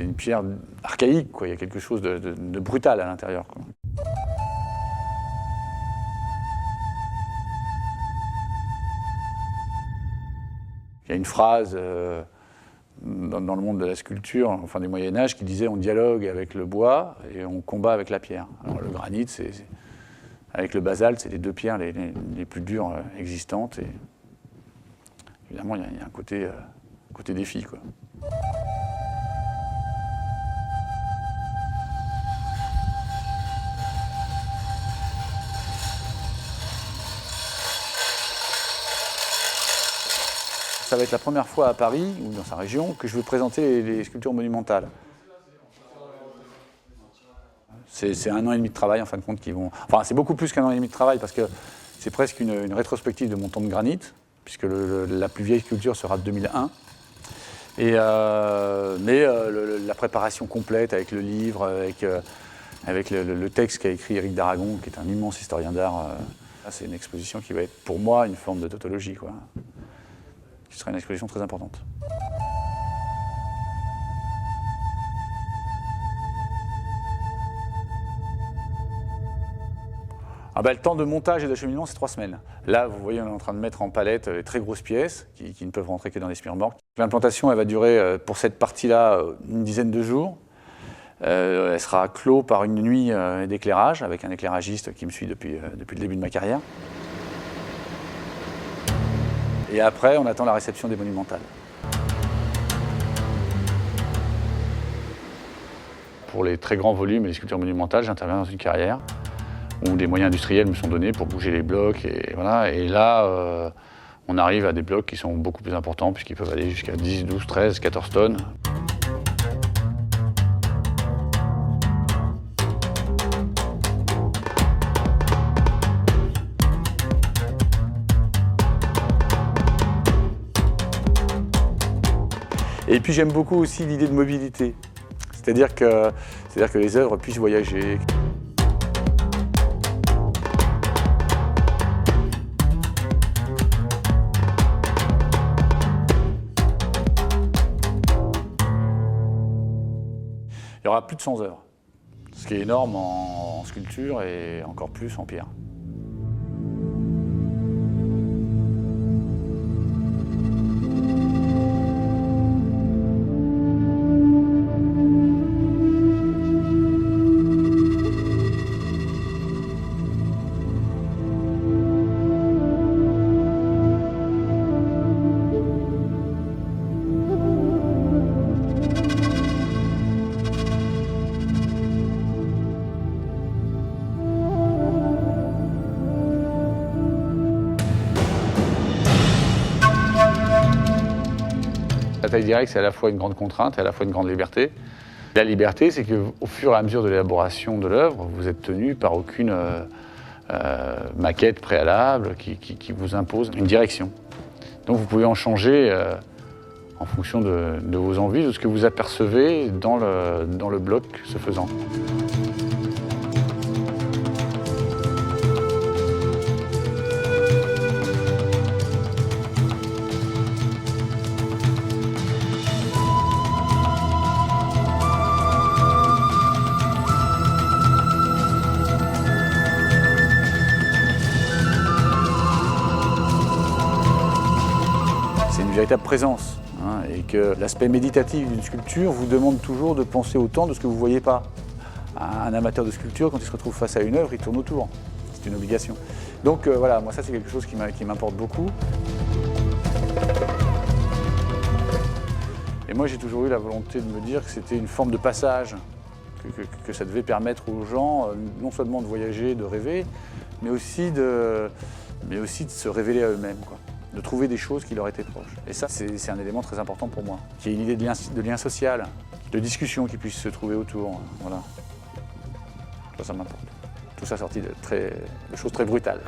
c'est une pierre archaïque, quoi. Il y a quelque chose de brutal à l'intérieur, quoi. Il y a une phrase dans le monde de la sculpture, enfin du Moyen-Âge, qui disait on dialogue avec le bois et on combat avec la pierre. Alors le granit, avec le basalte, c'est les deux pierres les plus dures existantes. Et évidemment, il y a un côté défi, quoi. Ça va être la première fois à Paris, ou dans sa région, que je veux présenter les sculptures monumentales. C'est 1 an et demi de travail, en fin de compte, qui vont... Enfin, c'est beaucoup plus qu'1 an et demi de travail, parce que c'est presque une rétrospective de mon temps de granit, puisque la plus vieille sculpture sera de 2001. Mais la préparation complète, avec le livre, avec le texte qu'a écrit Éric d'Aragon, qui est un immense historien d'art, c'est une exposition qui va être, pour moi, une forme de tautologie, quoi. Qui sera une exposition très importante. Le temps de montage et d'acheminement, c'est 3 semaines. Là, vous voyez, on est en train de mettre en palette les très grosses pièces qui ne peuvent rentrer que dans les smurmorques. L'implantation, elle va durer, pour cette partie-là, une dizaine de jours. Elle sera close par une nuit d'éclairage, avec un éclairagiste qui me suit depuis le début de ma carrière. Et après, on attend la réception des monumentales. Pour les très grands volumes et les sculptures monumentales, j'interviens dans une carrière où des moyens industriels me sont donnés pour bouger les blocs. Et, voilà. Et là, on arrive à des blocs qui sont beaucoup plus importants, puisqu'ils peuvent aller jusqu'à 10, 12, 13, 14 tonnes. Et puis j'aime beaucoup aussi l'idée de mobilité, c'est-à-dire que les œuvres puissent voyager. Il y aura plus de 100 œuvres, ce qui est énorme en sculpture et encore plus en pierre. La taille directe, c'est à la fois une grande contrainte et à la fois une grande liberté. La liberté, c'est qu'au fur et à mesure de l'élaboration de l'œuvre, vous êtes tenu par aucune maquette préalable qui vous impose une direction. Donc vous pouvez en changer en fonction de vos envies, de ce que vous apercevez dans le bloc ce faisant. Une véritable présence, hein, et que l'aspect méditatif d'une sculpture vous demande toujours de penser autant de ce que vous ne voyez pas. Un amateur de sculpture, quand il se retrouve face à une œuvre, il tourne autour. C'est une obligation. Donc voilà, moi ça c'est quelque chose qui m'importe beaucoup. Et moi j'ai toujours eu la volonté de me dire que c'était une forme de passage, que ça devait permettre aux gens non seulement de voyager, de rêver, mais aussi de se révéler à eux-mêmes, quoi. De trouver des choses qui leur étaient proches. Et ça, c'est un élément très important pour moi. Qu'il y ait une idée de lien social, de discussion qui puisse se trouver autour. Voilà. Ça m'importe. Tout ça sorti de choses très brutales.